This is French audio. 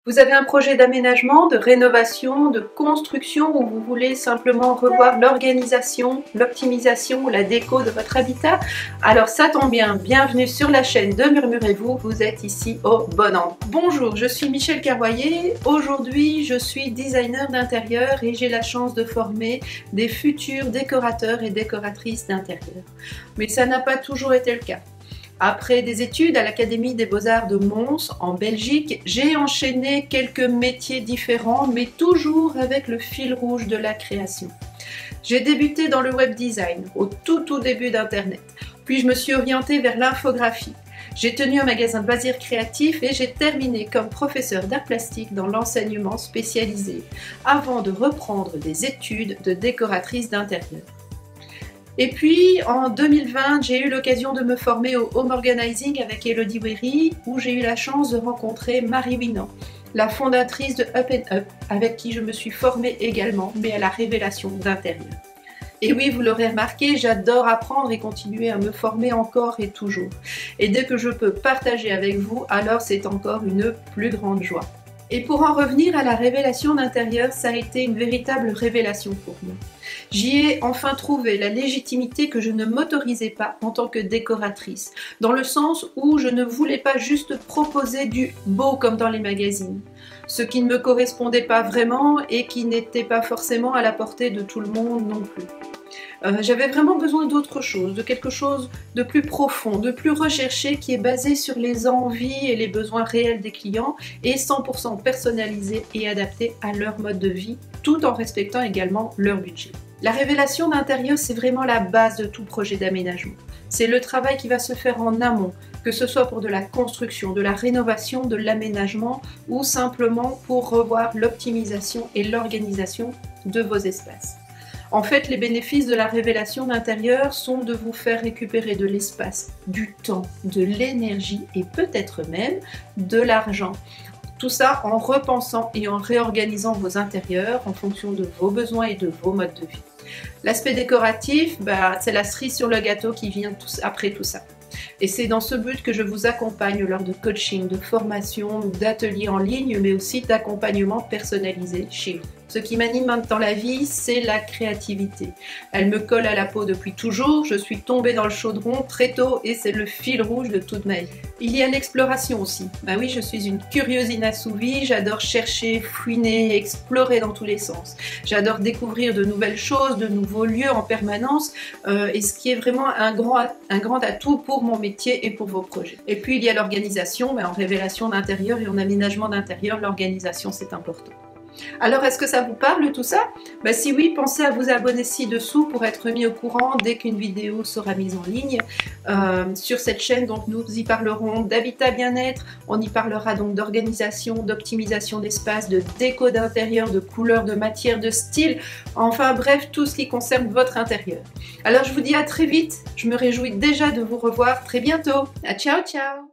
Vous avez un projet d'aménagement, de rénovation, de construction ou vous voulez simplement revoir l'organisation, l'optimisation ou la déco de votre habitat? Alors ça tombe bien, bienvenue sur la chaîne de Murmurez-vous, vous êtes ici au bon endroit. Bonjour, je suis Michèle Carroyer, aujourd'hui je suis designer d'intérieur et j'ai la chance de former des futurs décorateurs et décoratrices d'intérieur. Mais ça n'a pas toujours été le cas. Après des études à l'Académie des Beaux-Arts de Mons, en Belgique, j'ai enchaîné quelques métiers différents, mais toujours avec le fil rouge de la création. J'ai débuté dans le web design, au tout début d'Internet. Puis je me suis orientée vers l'infographie. J'ai tenu un magasin de loisirs créatifs et j'ai terminé comme professeur d'art plastique dans l'enseignement spécialisé, avant de reprendre des études de décoratrice d'intérieur. Et puis en 2020, j'ai eu l'occasion de me former au home organizing avec Elodie Wery, où j'ai eu la chance de rencontrer Marie Winan, la fondatrice de Up & Up, avec qui je me suis formée également, mais à la révélation d'intérieur. Et oui, vous l'aurez remarqué, j'adore apprendre et continuer à me former encore et toujours. Et dès que je peux partager avec vous, alors c'est encore une plus grande joie. Et pour en revenir à la révélation d'intérieur, ça a été une véritable révélation pour moi. J'y ai enfin trouvé la légitimité que je ne m'autorisais pas en tant que décoratrice, dans le sens où je ne voulais pas juste proposer du beau comme dans les magazines, ce qui ne me correspondait pas vraiment et qui n'était pas forcément à la portée de tout le monde non plus. J'avais vraiment besoin d'autre chose, de quelque chose de plus profond, de plus recherché, qui est basé sur les envies et les besoins réels des clients et 100% personnalisé et adapté à leur mode de vie, tout en respectant également leur budget. La révélation d'intérieur, c'est vraiment la base de tout projet d'aménagement. C'est le travail qui va se faire en amont, que ce soit pour de la construction, de la rénovation, de l'aménagement ou simplement pour revoir l'optimisation et l'organisation de vos espaces. En fait, les bénéfices de la révélation d'intérieur sont de vous faire récupérer de l'espace, du temps, de l'énergie et peut-être même de l'argent. Tout ça en repensant et en réorganisant vos intérieurs en fonction de vos besoins et de vos modes de vie. L'aspect décoratif, c'est la cerise sur le gâteau qui vient après tout ça. Et c'est dans ce but que je vous accompagne lors de coaching, de formation, d'ateliers en ligne, mais aussi d'accompagnement personnalisé chez vous. Ce qui m'anime dans la vie, c'est la créativité. Elle me colle à la peau depuis toujours, je suis tombée dans le chaudron très tôt et c'est le fil rouge de toute ma vie. Il y a l'exploration aussi. Oui, je suis une curieuse inassouvie, j'adore chercher, fouiner, explorer dans tous les sens. J'adore découvrir de nouvelles choses, de nouveaux lieux en permanence, et ce qui est vraiment un grand atout pour mon métier et pour vos projets. Et puis il y a l'organisation, en révélation d'intérieur et en aménagement d'intérieur, l'organisation c'est important. Alors, est-ce que ça vous parle tout ça? Si oui, pensez à vous abonner ci-dessous pour être mis au courant dès qu'une vidéo sera mise en ligne sur cette chaîne. Donc, nous y parlerons d'habitat bien-être, on y parlera donc d'organisation, d'optimisation d'espace, de déco d'intérieur, de couleurs, de matière, de style, enfin bref, tout ce qui concerne votre intérieur. Alors, je vous dis à très vite, je me réjouis déjà de vous revoir très bientôt. Ciao, ciao!